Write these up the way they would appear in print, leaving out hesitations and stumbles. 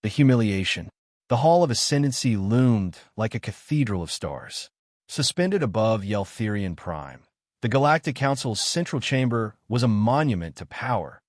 The Humiliation. The Hall of Ascendancy loomed like a cathedral of stars. Suspended above Yeltherian Prime, the Galactic Council's central chamber was a monument to power,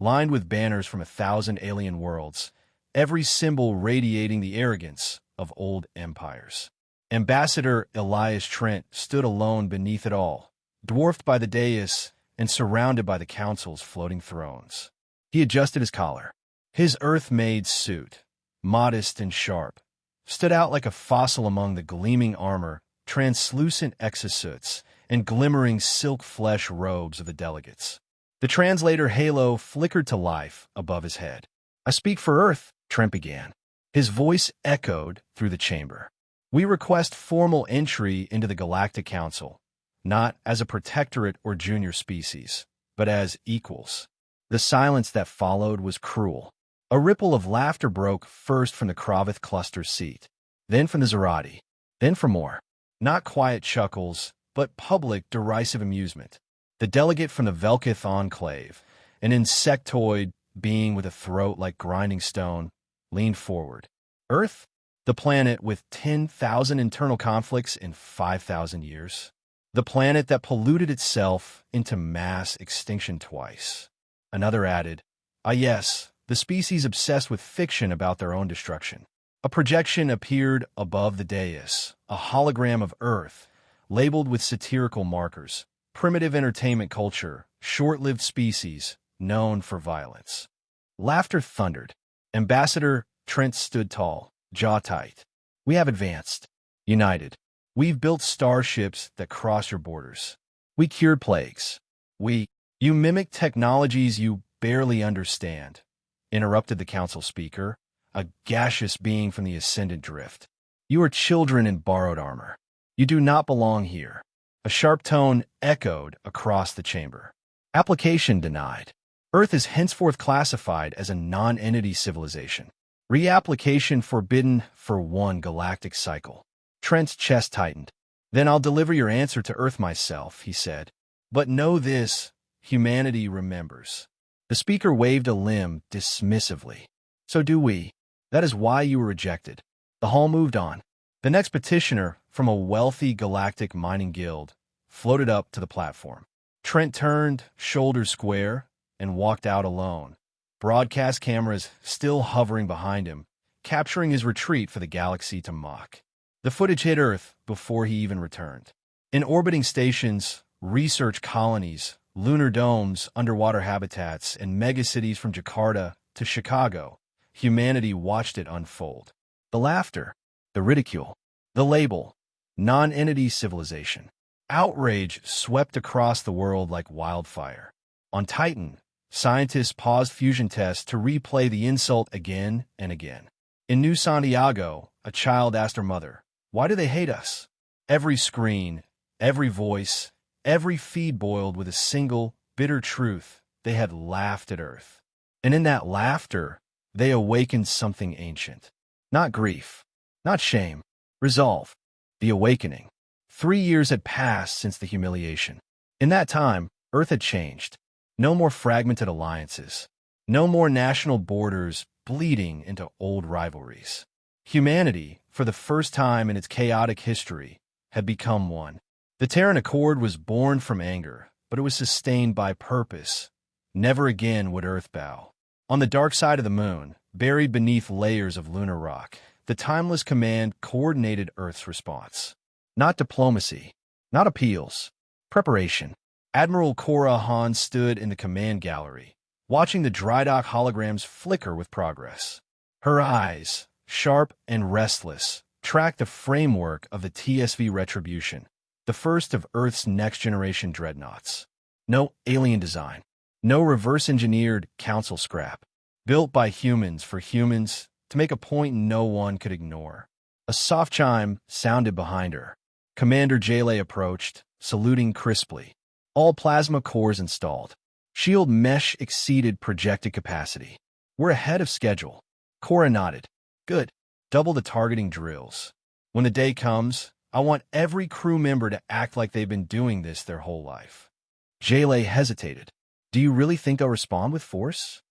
lined with banners from 1,000 alien worlds, every symbol radiating the arrogance of old empires. Ambassador Elias Trent stood alone beneath it all, dwarfed by the dais and surrounded by the Council's floating thrones. He adjusted his collar. His Earth-made suit, modest and sharp, stood out like a fossil among the gleaming armor, translucent exosuits, and glimmering silk flesh robes of the delegates. The translator halo flickered to life above his head. "I speak for Earth," Trent began. His voice echoed through the chamber. "We request formal entry into the Galactic Council, not as a protectorate or junior species, but as equals." The silence that followed was cruel. A ripple of laughter broke first from the Kravith cluster's seat, then from the Zerati, then from more. Not quiet chuckles, but public derisive amusement. The delegate from the Velkith Enclave, an insectoid being with a throat like grinding stone, leaned forward. "Earth? The planet with 10,000 internal conflicts in 5,000 years? The planet that polluted itself into mass extinction twice." Another added, "Ah yes, the species obsessed with fiction about their own destruction." A projection appeared above the dais, a hologram of Earth, labeled with satirical markers. Primitive entertainment culture, short-lived species, known for violence. Laughter thundered. Ambassador Trent stood tall, jaw tight. "We have advanced. United. We've built starships that cross your borders. We cured plagues. You mimic technologies you barely understand," interrupted the council speaker, a gaseous being from the Ascendant Drift. "You are children in borrowed armor. You do not belong here." A sharp tone echoed across the chamber. "Application denied. Earth is henceforth classified as a non-entity civilization. Reapplication forbidden for one galactic cycle." Trent's chest tightened. "Then I'll deliver your answer to Earth myself," he said. "But know this, humanity remembers." The speaker waved a limb dismissively. "So do we. That is why you were rejected." The hall moved on. The next petitioner, from a wealthy galactic mining guild, floated up to the platform. Trent turned, shoulders square, and walked out alone, broadcast cameras still hovering behind him, capturing his retreat for the galaxy to mock. The footage hit Earth before he even returned. In orbiting stations, research colonies, lunar domes, underwater habitats, and megacities from Jakarta to Chicago, humanity watched it unfold. The laughter, the ridicule, the label, non-entity civilization. Outrage swept across the world like wildfire. On Titan, scientists paused fusion tests to replay the insult again and again. In New Santiago, a child asked her mother, "Why do they hate us?" Every screen, every voice, every feed boiled with a single, bitter truth: they had laughed at Earth. And in that laughter, they awakened something ancient. Not grief, not shame, resolve. The awakening. 3 years had passed since the humiliation. In that time, Earth had changed. No more fragmented alliances. No more national borders bleeding into old rivalries. Humanity, for the first time in its chaotic history, had become one. The Terran Accord was born from anger, but it was sustained by purpose. Never again would Earth bow. On the dark side of the moon, buried beneath layers of lunar rock, the Timeless Command coordinated Earth's response. Not diplomacy, not appeals, preparation. Admiral Cora Han stood in the command gallery, watching the dry dock holograms flicker with progress. Her eyes, sharp and restless, tracked the framework of the TSV Retribution, the first of Earth's next-generation dreadnoughts. No alien design, no reverse-engineered council scrap. Built by humans for humans to make a point no one could ignore. A soft chime sounded behind her. Commander Jaylee approached, saluting crisply. All plasma cores installed. Shield mesh exceeded projected capacity. We're ahead of schedule. Cora nodded. Good. Double the targeting drills. When the day comes, I want every crew member to act like they've been doing this their whole life. Jaylee hesitated. Do you really think they'll respond with force?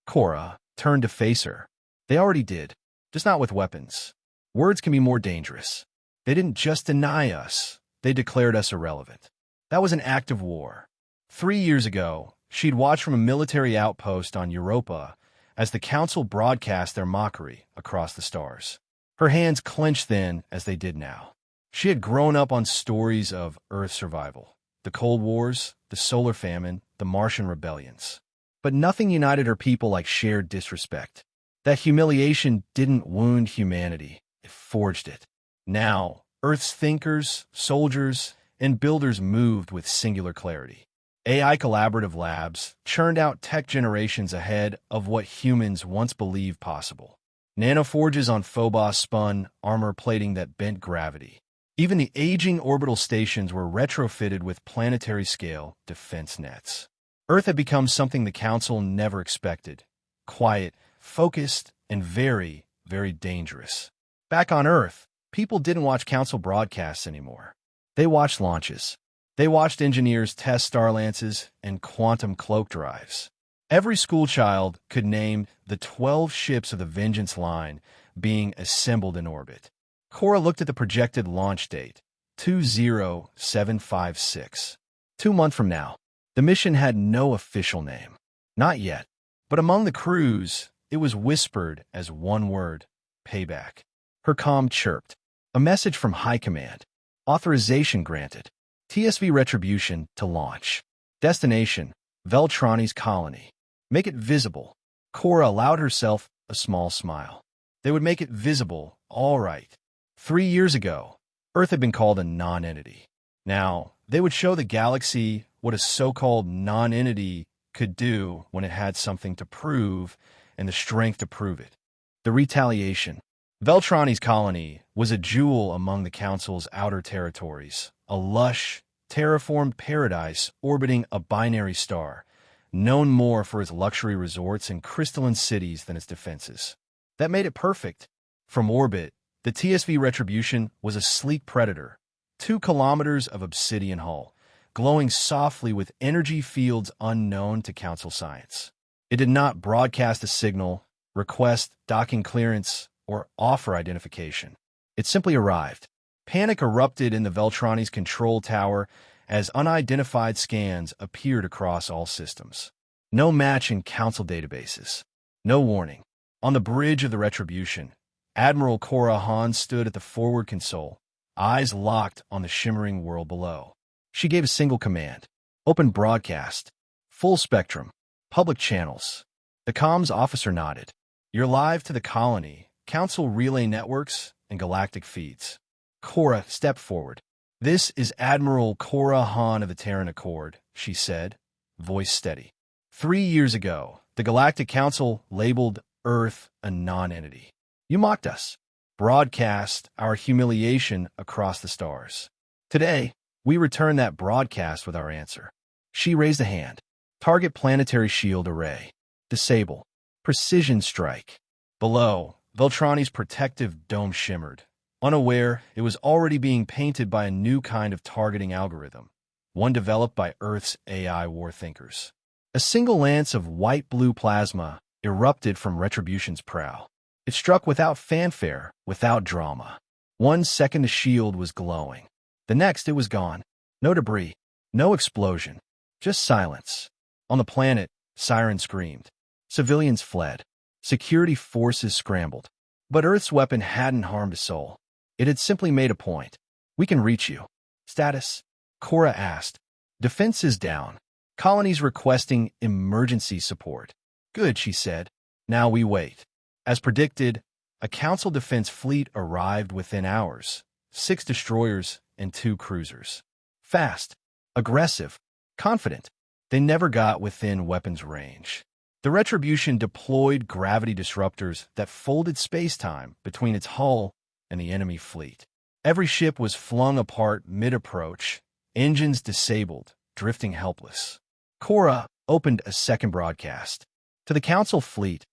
Cora turned to face her. They already did, just not with weapons. Words can be more dangerous. They didn't just deny us, they declared us irrelevant. That was an act of war. 3 years ago, she'd watched from a military outpost on Europa as the Council broadcast their mockery across the stars. Her hands clenched then as they did now. She had grown up on stories of Earth survival, the Cold Wars, the solar famine, the Martian rebellions. But nothing united her people like shared disrespect. That humiliation didn't wound humanity, it forged it. Now, Earth's thinkers, soldiers, and builders moved with singular clarity. AI collaborative labs churned out tech generations ahead of what humans once believed possible. Nanoforges on Phobos spun armor plating that bent gravity. Even the aging orbital stations were retrofitted with planetary-scale defense nets. Earth had become something the Council never expected. Quiet, focused, and very, very dangerous. Back on Earth, people didn't watch Council broadcasts anymore. They watched launches. They watched engineers test Starlances and quantum cloak drives. Every schoolchild could name the 12 ships of the Vengeance Line being assembled in orbit. Cora looked at the projected launch date, 20756. 2 months from now. The mission had no official name. Not yet. But among the crews, it was whispered as one word, payback. Her comm chirped. A message from High Command. Authorization granted. TSV retribution to launch. Destination, Veltrani's colony. Make it visible. Cora allowed herself a small smile. They would make it visible, all right. 3 years ago, Earth had been called a non-entity. Now, they would show the galaxy what a so-called non-entity could do when it had something to prove and the strength to prove it. The retaliation. Veltrani's colony was a jewel among the Council's outer territories, a lush, terraformed paradise orbiting a binary star, known more for its luxury resorts and crystalline cities than its defenses. That made it perfect. From orbit, the TSV Retribution was a sleek predator, 2 kilometers of obsidian hull, glowing softly with energy fields unknown to Council science. It did not broadcast a signal, request docking clearance, or offer identification. It simply arrived. Panic erupted in the Veltrani's control tower as unidentified scans appeared across all systems. No match in Council databases. No warning. On the bridge of the Retribution, Admiral Cora Hahn stood at the forward console, eyes locked on the shimmering world below. She gave a single command. Open broadcast. Full spectrum. Public channels. The comms officer nodded. You're live to the colony, Council relay networks, and galactic feeds. Cora stepped forward. This is Admiral Cora Hahn of the Terran Accord, she said, voice steady. 3 years ago, the Galactic Council labeled Earth a non-entity. You mocked us. Broadcast our humiliation across the stars. Today, we return that broadcast with our answer. She raised a hand. Target planetary shield array. Disable. Precision strike. Below, Veltrani's protective dome shimmered. Unaware, it was already being painted by a new kind of targeting algorithm, one developed by Earth's AI war thinkers. A single lance of white-blue plasma erupted from Retribution's prow. It struck without fanfare, without drama. 1 second the shield was glowing. The next it was gone. No debris, no explosion, just silence. On the planet, sirens screamed. Civilians fled. Security forces scrambled. But Earth's weapon hadn't harmed a soul. It had simply made a point. We can reach you. Status? Cora asked. Defenses down. Colonies requesting emergency support. Good, she said. Now we wait. As predicted, a Council defense fleet arrived within hours. 6 destroyers and 2 cruisers. Fast, aggressive, confident. They never got within weapons range. The Retribution deployed gravity disruptors that folded space-time between its hull and the enemy fleet. Every ship was flung apart mid-approach, engines disabled, drifting helpless. Cora opened a second broadcast. To the Council fleet,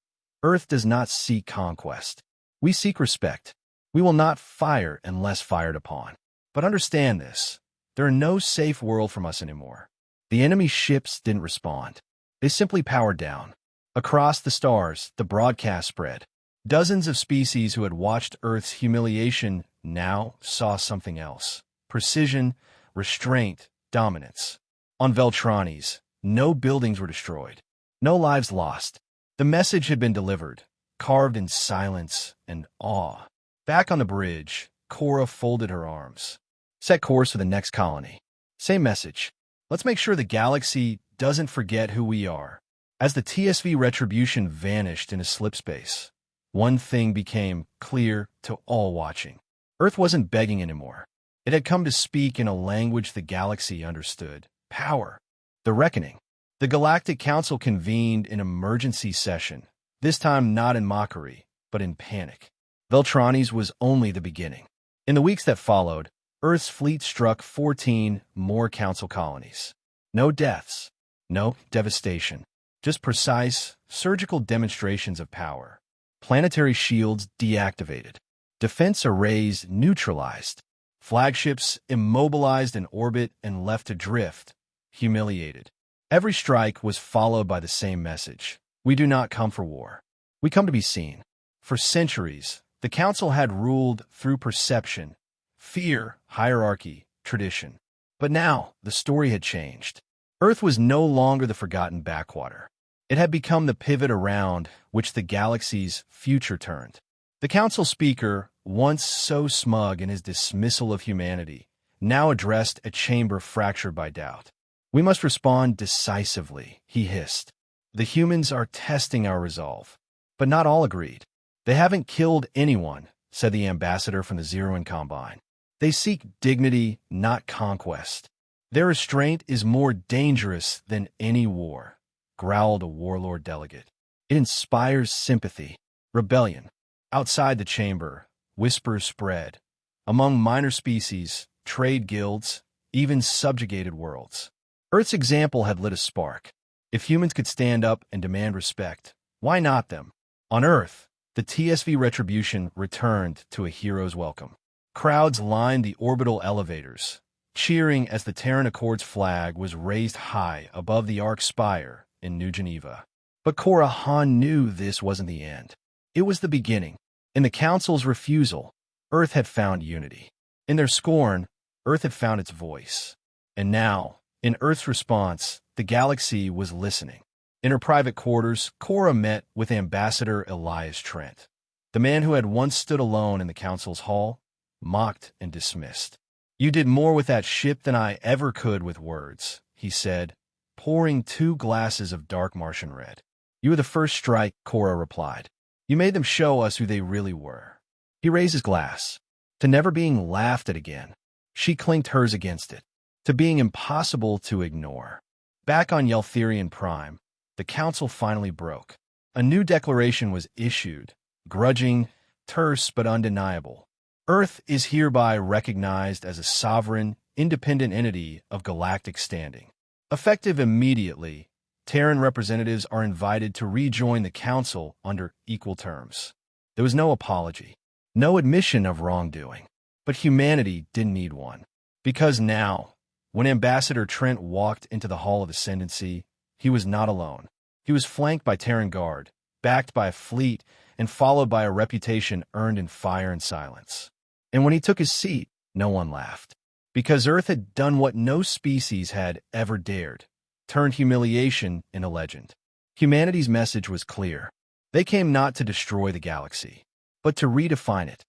Earth does not seek conquest. We seek respect. We will not fire unless fired upon. But understand this. There are no safe world from us anymore. The enemy ships didn't respond. They simply powered down. Across the stars, the broadcast spread. Dozens of species who had watched Earth's humiliation now saw something else. Precision, restraint, dominance. On Veltronis, no buildings were destroyed, no lives lost. The message had been delivered, carved in silence and awe. Back on the bridge, Cora folded her arms. Set course for the next colony. Same message. Let's make sure the galaxy doesn't forget who we are. As the TSV retribution vanished into slipspace, one thing became clear to all watching. Earth wasn't begging anymore. It had come to speak in a language the galaxy understood. Power. The reckoning. The Galactic Council convened an emergency session, this time not in mockery, but in panic. Veltronis was only the beginning. In the weeks that followed, Earth's fleet struck 14 more Council colonies. No deaths, no devastation, just precise, surgical demonstrations of power. Planetary shields deactivated. Defense arrays neutralized. Flagships immobilized in orbit and left to drift, humiliated. Every strike was followed by the same message. We do not come for war. We come to be seen. For centuries, the Council had ruled through perception, fear, hierarchy, tradition. But now, the story had changed. Earth was no longer the forgotten backwater. It had become the pivot around which the galaxy's future turned. The Council speaker, once so smug in his dismissal of humanity, now addressed a chamber fractured by doubt. We must respond decisively, he hissed. The humans are testing our resolve. But not all agreed. They haven't killed anyone, said the ambassador from the Zeroin Combine. They seek dignity, not conquest. Their restraint is more dangerous than any war, growled a warlord delegate. It inspires sympathy, rebellion. Outside the chamber, whispers spread. Among minor species, trade guilds, even subjugated worlds. Earth's example had lit a spark. If humans could stand up and demand respect, why not them? On Earth, the TSV retribution returned to a hero's welcome. Crowds lined the orbital elevators, cheering as the Terran Accord's flag was raised high above the Ark spire in New Geneva. But Cora Han knew this wasn't the end. It was the beginning. In the Council's refusal, Earth had found unity. In their scorn, Earth had found its voice. And now, in Earth's response, the galaxy was listening. In her private quarters, Cora met with Ambassador Elias Trent, the man who had once stood alone in the Council's hall, mocked and dismissed. You did more with that ship than I ever could with words, he said, pouring 2 glasses of dark Martian red. You were the first strike, Cora replied. You made them show us who they really were. He raised his glass. To never being laughed at again. She clinked hers against it. To being impossible to ignore. Back on Yeltherian Prime, the Council finally broke. A new declaration was issued, grudging, terse but undeniable. Earth is hereby recognized as a sovereign, independent entity of galactic standing. Effective immediately, Terran representatives are invited to rejoin the Council under equal terms. There was no apology, no admission of wrongdoing. But humanity didn't need one. Because now, when Ambassador Trent walked into the Hall of Ascendancy, he was not alone. He was flanked by Terran Guard, backed by a fleet, and followed by a reputation earned in fire and silence. And when he took his seat, no one laughed. Because Earth had done what no species had ever dared, turned humiliation into legend. Humanity's message was clear. They came not to destroy the galaxy, but to redefine it.